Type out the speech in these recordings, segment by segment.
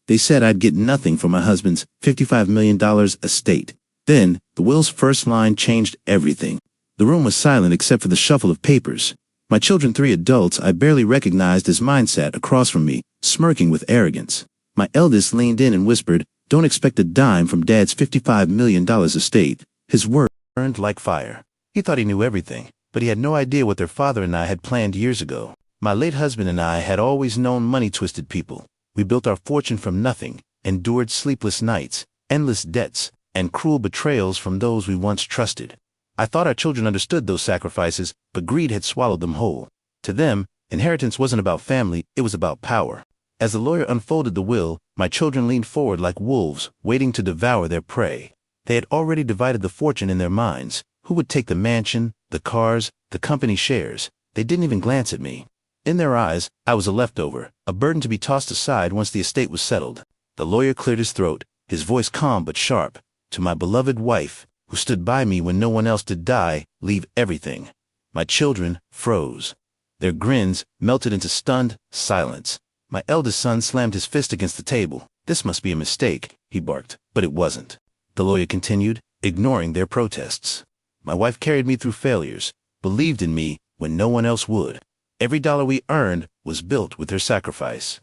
They said I'd get nothing for my husband's $55 million estate. Then, the will's first line changed everything. The room was silent except for the shuffle of papers. My children, 3 adults I barely recognized as mine, sat across from me, smirking with arrogance. My eldest leaned in and whispered, "Don't expect a dime from Dad's $55 million estate." His words burned like fire. He thought he knew everything, but he had no idea what their father and I had planned years ago. My late husband and I had always known money-twisted people. We built our fortune from nothing, endured sleepless nights, endless debts, and cruel betrayals from those we once trusted. I thought our children understood those sacrifices, but greed had swallowed them whole. To them, inheritance wasn't about family, it was about power. As the lawyer unfolded the will, my children leaned forward like wolves, waiting to devour their prey. They had already divided the fortune in their minds. Who would take the mansion, the cars, the company shares? They didn't even glance at me. In their eyes, I was a leftover, a burden to be tossed aside once the estate was settled. The lawyer cleared his throat, his voice calm but sharp. "To my beloved wife, who stood by me when no one else did die, leave everything." My children froze. Their grins melted into stunned silence. My eldest son slammed his fist against the table. "This must be a mistake," he barked. But it wasn't. The lawyer continued, ignoring their protests. "My wife carried me through failures, believed in me when no one else would. Every dollar we earned was built with her sacrifice.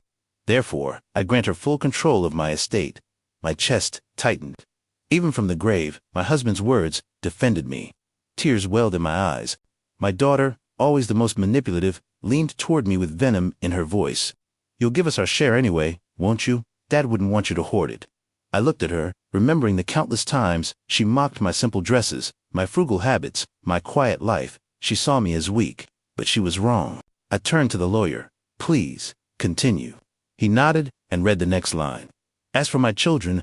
Therefore, I grant her full control of my estate." My chest tightened. Even from the grave, my husband's words defended me. Tears welled in my eyes. My daughter, always the most manipulative, leaned toward me with venom in her voice. "You'll give us our share anyway, won't you? Dad wouldn't want you to hoard it." I looked at her, remembering the countless times she mocked my simple dresses, my frugal habits, my quiet life. She saw me as weak, but she was wrong. I turned to the lawyer. "Please, continue." He nodded and read the next line. As for my children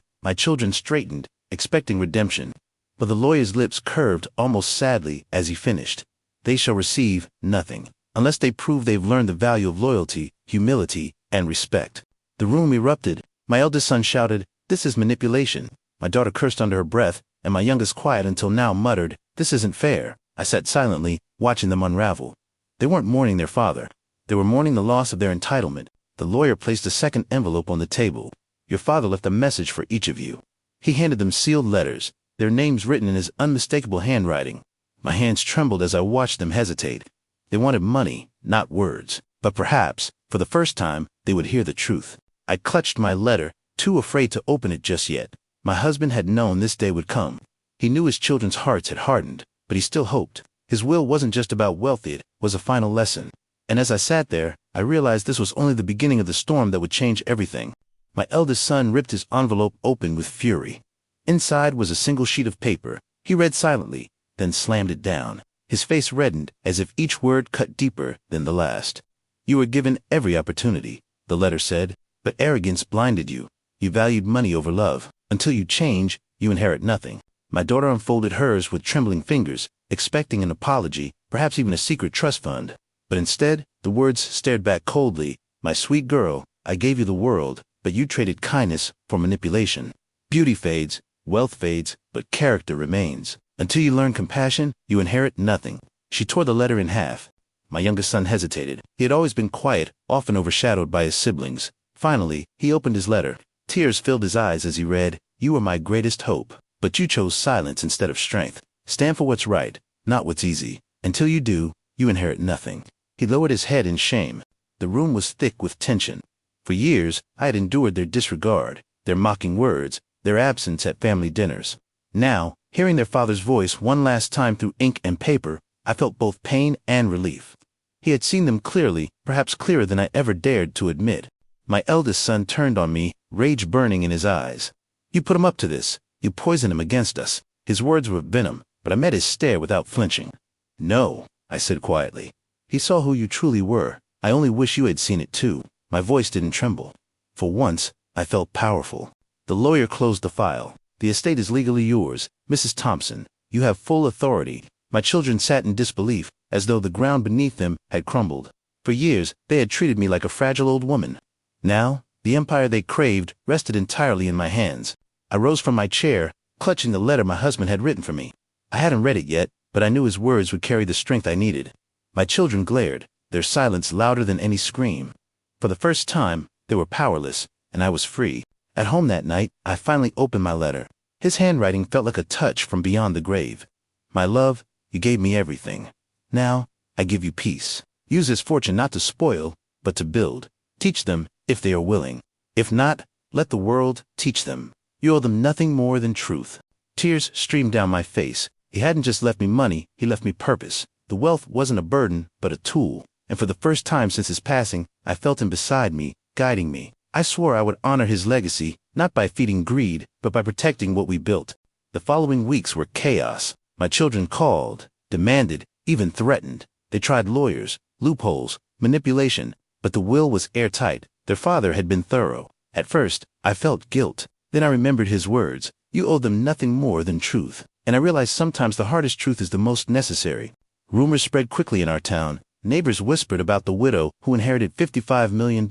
straightened, expecting redemption. But the lawyer's lips curved almost sadly as he finished. "They shall receive nothing, unless they prove they've learned the value of loyalty, humility, and respect." The room erupted. My eldest son shouted, "This is manipulation." My daughter cursed under her breath, and my youngest, quiet until now, muttered, "This isn't fair." I sat silently, watching them unravel. They weren't mourning their father. They were mourning the loss of their entitlement. The lawyer placed a second envelope on the table. "Your father left a message for each of you." He handed them sealed letters, their names written in his unmistakable handwriting. My hands trembled as I watched them hesitate. They wanted money, not words. But perhaps, for the first time, they would hear the truth. I clutched my letter, too afraid to open it just yet. My husband had known this day would come. He knew his children's hearts had hardened, but he still hoped. His will wasn't just about wealth, it was a final lesson. And as I sat there, I realized this was only the beginning of the storm that would change everything. My eldest son ripped his envelope open with fury. Inside was a single sheet of paper. He read silently, then slammed it down. His face reddened as if each word cut deeper than the last. "You were given every opportunity," the letter said, "but arrogance blinded you. You valued money over love. Until you change, you inherit nothing." My daughter unfolded hers with trembling fingers, expecting an apology, perhaps even a secret trust fund. But instead, the words stared back coldly. "My sweet girl, I gave you the world, but you traded kindness for manipulation. Beauty fades, wealth fades, but character remains. Until you learn compassion, you inherit nothing." She tore the letter in half. My youngest son hesitated. He had always been quiet, often overshadowed by his siblings. Finally, he opened his letter. Tears filled his eyes as he read, "You were my greatest hope, but you chose silence instead of strength. Stand for what's right, not what's easy. Until you do, you inherit nothing." He lowered his head in shame. The room was thick with tension. For years, I had endured their disregard, their mocking words, their absence at family dinners. Now, hearing their father's voice one last time through ink and paper, I felt both pain and relief. He had seen them clearly, perhaps clearer than I ever dared to admit. My eldest son turned on me, rage burning in his eyes. "You put him up to this. You poisoned him against us." His words were venom, but I met his stare without flinching. "No," I said quietly. "He saw who you truly were. I only wish you had seen it too." My voice didn't tremble. For once, I felt powerful. The lawyer closed the file. "The estate is legally yours, Mrs. Thompson. You have full authority." My children sat in disbelief, as though the ground beneath them had crumbled. For years, they had treated me like a fragile old woman. Now, the empire they craved rested entirely in my hands. I rose from my chair, clutching the letter my husband had written for me. I hadn't read it yet, but I knew his words would carry the strength I needed. My children glared, their silence louder than any scream. For the first time, they were powerless, and I was free. At home that night, I finally opened my letter. His handwriting felt like a touch from beyond the grave. My love, you gave me everything. Now, I give you peace. Use this fortune not to spoil, but to build. Teach them, if they are willing. If not, let the world teach them. You owe them nothing more than truth. Tears streamed down my face. He hadn't just left me money, he left me purpose. The wealth wasn't a burden, but a tool. And for the first time since his passing, I felt him beside me, guiding me. I swore I would honor his legacy, not by feeding greed, but by protecting what we built. The following weeks were chaos. My children called, demanded, even threatened. They tried lawyers, loopholes, manipulation, but the will was airtight. Their father had been thorough. At first, I felt guilt. Then I remembered his words, "You owe them nothing more than truth." And I realized sometimes the hardest truth is the most necessary. Rumors spread quickly in our town. Neighbors whispered about the widow who inherited $55 million.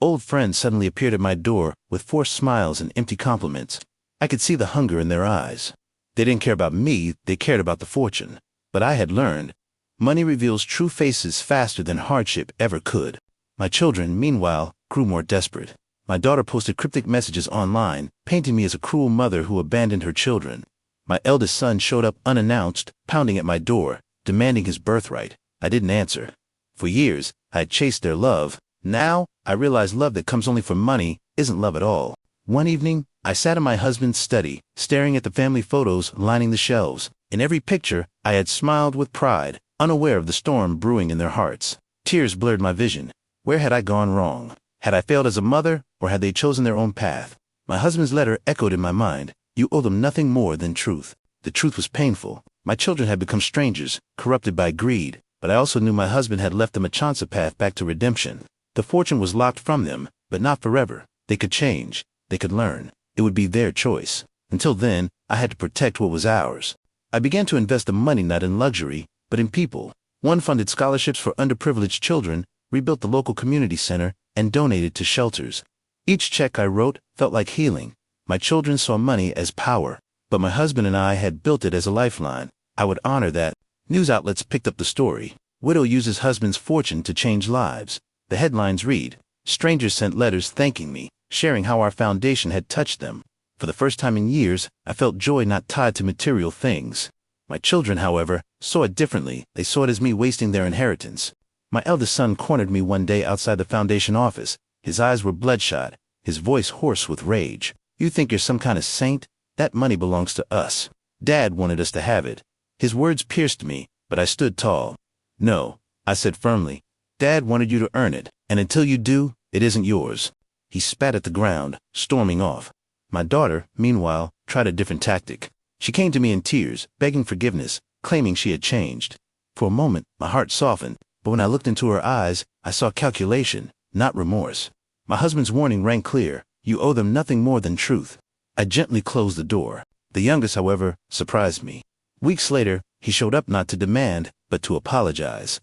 Old friends suddenly appeared at my door with forced smiles and empty compliments. I could see the hunger in their eyes. They didn't care about me, they cared about the fortune. But I had learned, money reveals true faces faster than hardship ever could. My children, meanwhile, grew more desperate. My daughter posted cryptic messages online, painting me as a cruel mother who abandoned her children. My eldest son showed up unannounced, pounding at my door, demanding his birthright. I didn't answer. For years, I had chased their love. Now, I realized love that comes only from money isn't love at all. One evening, I sat in my husband's study, staring at the family photos lining the shelves. In every picture, I had smiled with pride, unaware of the storm brewing in their hearts. Tears blurred my vision. Where had I gone wrong? Had I failed as a mother, or had they chosen their own path? My husband's letter echoed in my mind. You owe them nothing more than truth. The truth was painful. My children had become strangers, corrupted by greed, but I also knew my husband had left them a chance path back to redemption. The fortune was locked from them, but not forever. They could change. They could learn. It would be their choice. Until then, I had to protect what was ours. I began to invest the money not in luxury, but in people. One funded scholarships for underprivileged children, rebuilt the local community center, and donated to shelters. Each check I wrote felt like healing. My children saw money as power, but my husband and I had built it as a lifeline. I would honor that. News outlets picked up the story. Widow uses husband's fortune to change lives. The headlines read, strangers sent letters thanking me, sharing how our foundation had touched them. For the first time in years, I felt joy not tied to material things. My children, however, saw it differently. They saw it as me wasting their inheritance. My eldest son cornered me one day outside the foundation office. His eyes were bloodshot, his voice hoarse with rage. You think you're some kind of saint? That money belongs to us. Dad wanted us to have it. His words pierced me, but I stood tall. No, I said firmly. Dad wanted you to earn it, and until you do, it isn't yours. He spat at the ground, storming off. My daughter, meanwhile, tried a different tactic. She came to me in tears, begging forgiveness, claiming she had changed. For a moment, my heart softened, but when I looked into her eyes, I saw calculation, not remorse. My husband's warning rang clear. You owe them nothing more than truth. I gently closed the door. The youngest, however, surprised me. Weeks later, he showed up not to demand, but to apologize.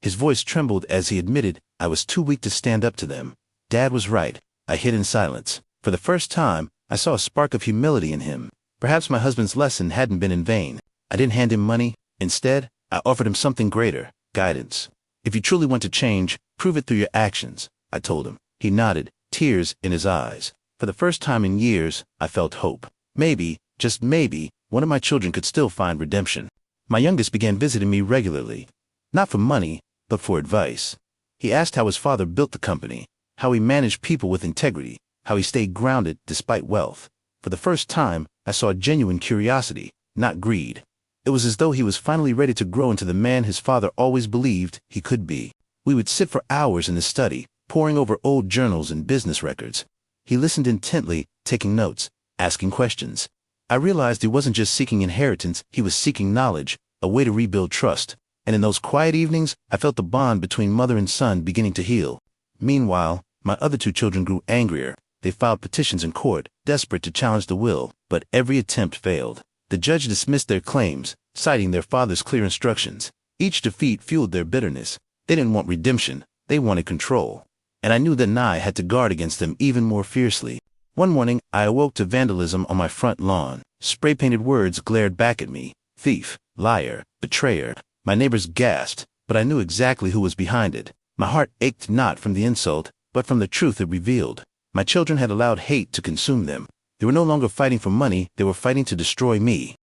His voice trembled as he admitted I was too weak to stand up to them. Dad was right. I hid in silence. For the first time, I saw a spark of humility in him. Perhaps my husband's lesson hadn't been in vain. I didn't hand him money. Instead, I offered him something greater, guidance. If you truly want to change, prove it through your actions, I told him. He nodded, tears in his eyes. For the first time in years, I felt hope. Maybe, just maybe, one of my children could still find redemption. My youngest began visiting me regularly. Not for money, but for advice. He asked how his father built the company, how he managed people with integrity, how he stayed grounded despite wealth. For the first time, I saw genuine curiosity, not greed. It was as though he was finally ready to grow into the man his father always believed he could be. We would sit for hours in his study, poring over old journals and business records. He listened intently, taking notes, asking questions. I realized he wasn't just seeking inheritance, he was seeking knowledge, a way to rebuild trust. And in those quiet evenings, I felt the bond between mother and son beginning to heal. Meanwhile, my other two children grew angrier. They filed petitions in court, desperate to challenge the will, but every attempt failed. The judge dismissed their claims, citing their father's clear instructions. Each defeat fueled their bitterness. They didn't want redemption, they wanted control. And I knew that I had to guard against them even more fiercely. One morning, I awoke to vandalism on my front lawn. Spray-painted words glared back at me. Thief, liar, betrayer. My neighbors gasped, but I knew exactly who was behind it. My heart ached not from the insult, but from the truth it revealed. My children had allowed hate to consume them. They were no longer fighting for money, they were fighting to destroy me.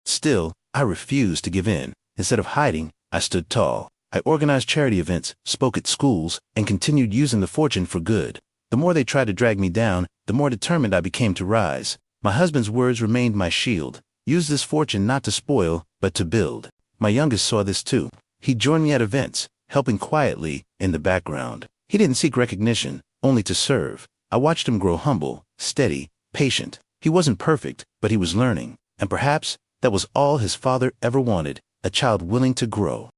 Still, I refused to give in. Instead of hiding, I stood tall. I organized charity events, spoke at schools, and continued using the fortune for good. The more they tried to drag me down, the more determined I became to rise. My husband's words remained my shield. Use this fortune not to spoil, but to build. My youngest saw this too. He joined me at events, helping quietly in the background. He didn't seek recognition, only to serve. I watched him grow humble, steady, patient. He wasn't perfect, but he was learning. And perhaps that was all his father ever wanted, a child willing to grow.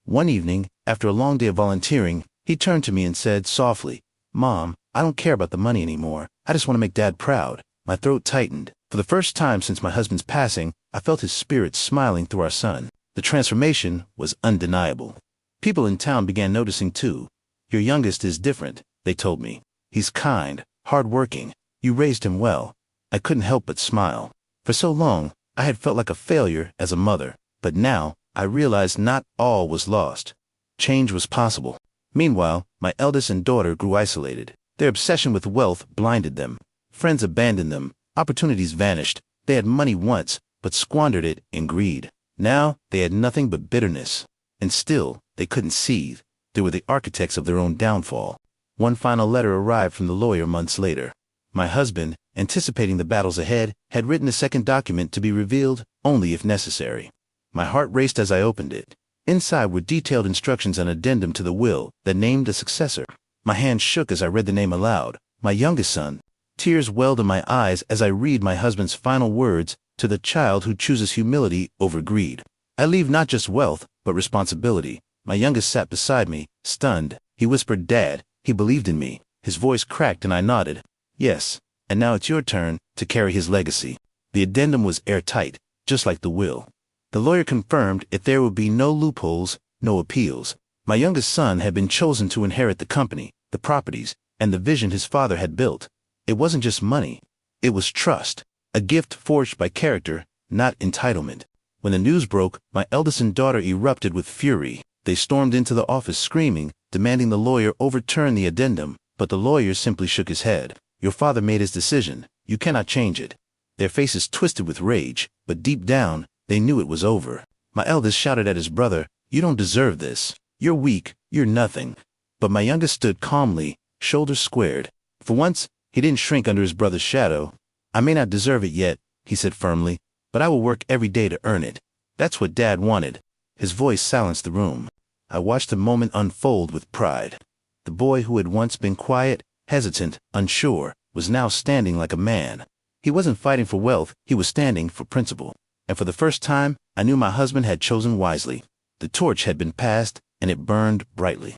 One evening, after a long day of volunteering, he turned to me and said softly, "Mom, I don't care about the money anymore. I just want to make Dad proud." My throat tightened. For the first time since my husband's passing, I felt his spirit smiling through our son. The transformation was undeniable. People in town began noticing too. "Your youngest is different," they told me. "He's kind, hard-working. You raised him well." I couldn't help but smile. For so long, I had felt like a failure as a mother, but now I realized not all was lost. Change was possible. Meanwhile, my eldest and daughter grew isolated. Their obsession with wealth blinded them. Friends abandoned them. Opportunities vanished. They had money once, but squandered it in greed. Now, they had nothing but bitterness. And still, they couldn't seethe. They were the architects of their own downfall. One final letter arrived from the lawyer months later. My husband, anticipating the battles ahead, had written a second document to be revealed only if necessary. My heart raced as I opened it. Inside were detailed instructions and addendum to the will that named a successor. My hand shook as I read the name aloud. My youngest son. Tears welled in my eyes as I read my husband's final words to the child who chooses humility over greed. I leave not just wealth, but responsibility. My youngest sat beside me, stunned. He whispered, "Dad." He believed in me. His voice cracked and I nodded. "Yes, and now it's your turn to carry his legacy." The addendum was airtight, just like the will. The lawyer confirmed if there would be no loopholes, no appeals. My youngest son had been chosen to inherit the company, the properties, and the vision his father had built. It wasn't just money. It was trust, a gift forged by character, not entitlement. When the news broke, my eldest and daughter erupted with fury. They stormed into the office screaming, demanding the lawyer overturn the addendum, but the lawyer simply shook his head. "Your father made his decision. You cannot change it." Their faces twisted with rage, but deep down, they knew it was over. My eldest shouted at his brother, "You don't deserve this. You're weak. You're nothing." But my youngest stood calmly, shoulders squared. For once, he didn't shrink under his brother's shadow. "I may not deserve it yet," he said firmly, "but I will work every day to earn it. That's what Dad wanted." His voice silenced the room. I watched the moment unfold with pride. The boy who had once been quiet, hesitant, unsure, was now standing like a man. He wasn't fighting for wealth, he was standing for principle. And for the first time, I knew my husband had chosen wisely. The torch had been passed, and it burned brightly.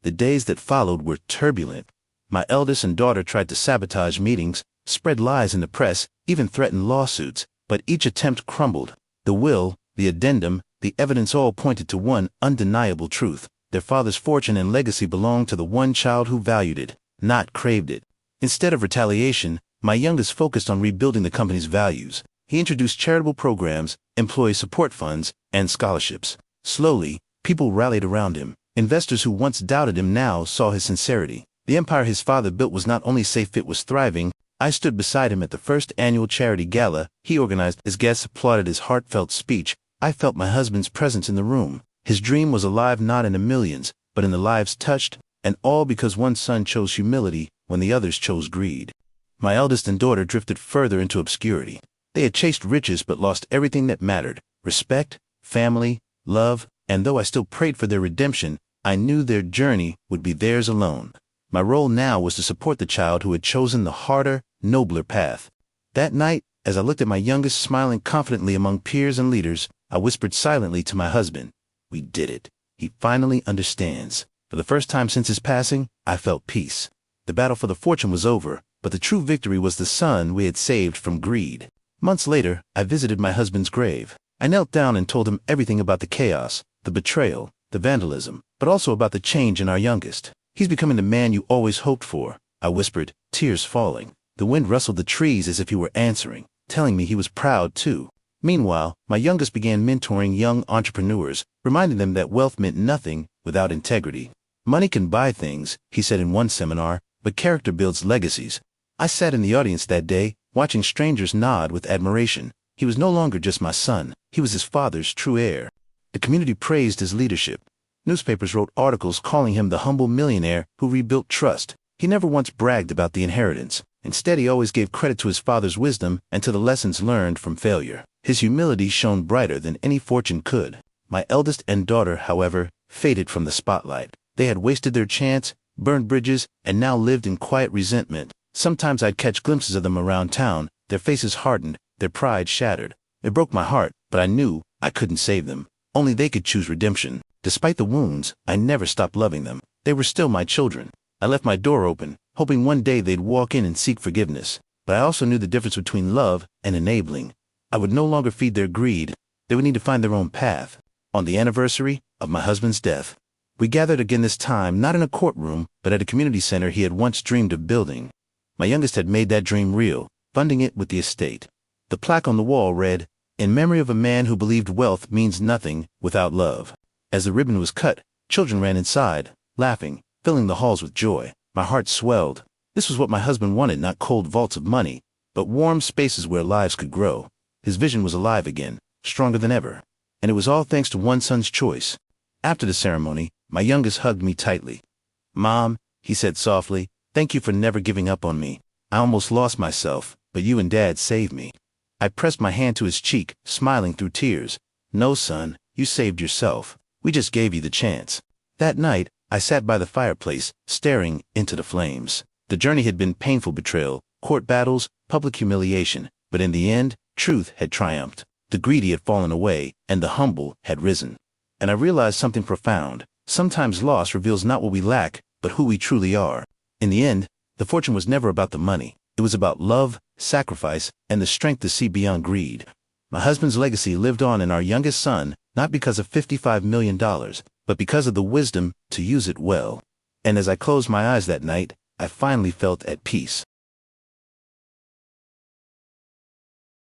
The days that followed were turbulent. My eldest and daughter tried to sabotage meetings, spread lies in the press, even threatened lawsuits, but each attempt crumbled. The will, the addendum, the evidence all pointed to one undeniable truth. Their father's fortune and legacy belonged to the one child who valued it, not craved it. Instead of retaliation, my youngest focused on rebuilding the company's values. He introduced charitable programs, employee support funds, and scholarships. Slowly, people rallied around him. Investors who once doubted him now saw his sincerity. The empire his father built was not only safe, it was thriving. I stood beside him at the first annual charity gala he organized. His guests applauded his heartfelt speech. I felt my husband's presence in the room. His dream was alive not in the millions, but in the lives touched, and all because one son chose humility when the others chose greed. My eldest and daughter drifted further into obscurity. They had chased riches but lost everything that mattered: respect, family, love, and though I still prayed for their redemption, I knew their journey would be theirs alone. My role now was to support the child who had chosen the harder, nobler path. That night, as I looked at my youngest smiling confidently among peers and leaders, I whispered silently to my husband, "We did it. He finally understands." For the first time since his passing, I felt peace. The battle for the fortune was over, but the true victory was the son we had saved from greed. Months later, I visited my husband's grave. I knelt down and told him everything about the chaos, the betrayal, the vandalism, but also about the change in our youngest. "He's becoming the man you always hoped for," I whispered, tears falling. The wind rustled the trees as if he were answering, telling me he was proud too. Meanwhile, my youngest began mentoring young entrepreneurs, reminding them that wealth meant nothing without integrity. Money can buy things, he said in one seminar, but character builds legacies. I sat in the audience that day, watching strangers nod with admiration. He was no longer just my son, he was his father's true heir. The community praised his leadership. Newspapers wrote articles calling him the humble millionaire who rebuilt trust. He never once bragged about the inheritance. Instead, he always gave credit to his father's wisdom and to the lessons learned from failure. His humility shone brighter than any fortune could. My eldest and daughter, however, faded from the spotlight. They had wasted their chance, burned bridges, and now lived in quiet resentment. Sometimes I'd catch glimpses of them around town, their faces hardened, their pride shattered. It broke my heart, but I knew I couldn't save them. Only they could choose redemption. Despite the wounds, I never stopped loving them. They were still my children. I left my door open, hoping one day they'd walk in and seek forgiveness. But I also knew the difference between love and enabling. I would no longer feed their greed. They would need to find their own path. On the anniversary of my husband's death, we gathered again, this time not in a courtroom, but at a community center he had once dreamed of building. My youngest had made that dream real, funding it with the estate. The plaque on the wall read, "In memory of a man who believed wealth means nothing without love." As the ribbon was cut, children ran inside, laughing, filling the halls with joy. My heart swelled. This was what my husband wanted, not cold vaults of money, but warm spaces where lives could grow. His vision was alive again, stronger than ever. And it was all thanks to one son's choice. After the ceremony, my youngest hugged me tightly. "Mom," he said softly, "thank you for never giving up on me. I almost lost myself, but you and Dad saved me." I pressed my hand to his cheek, smiling through tears. "No, son, you saved yourself. We just gave you the chance." That night, I sat by the fireplace, staring into the flames. The journey had been painful: betrayal, court battles, public humiliation, but in the end, truth had triumphed. The greedy had fallen away, and the humble had risen. And I realized something profound. Sometimes loss reveals not what we lack, but who we truly are. In the end, the fortune was never about the money. It was about love, sacrifice, and the strength to see beyond greed. My husband's legacy lived on in our youngest son, not because of $55 million, but because of the wisdom to use it well. And as I closed my eyes that night, I finally felt at peace.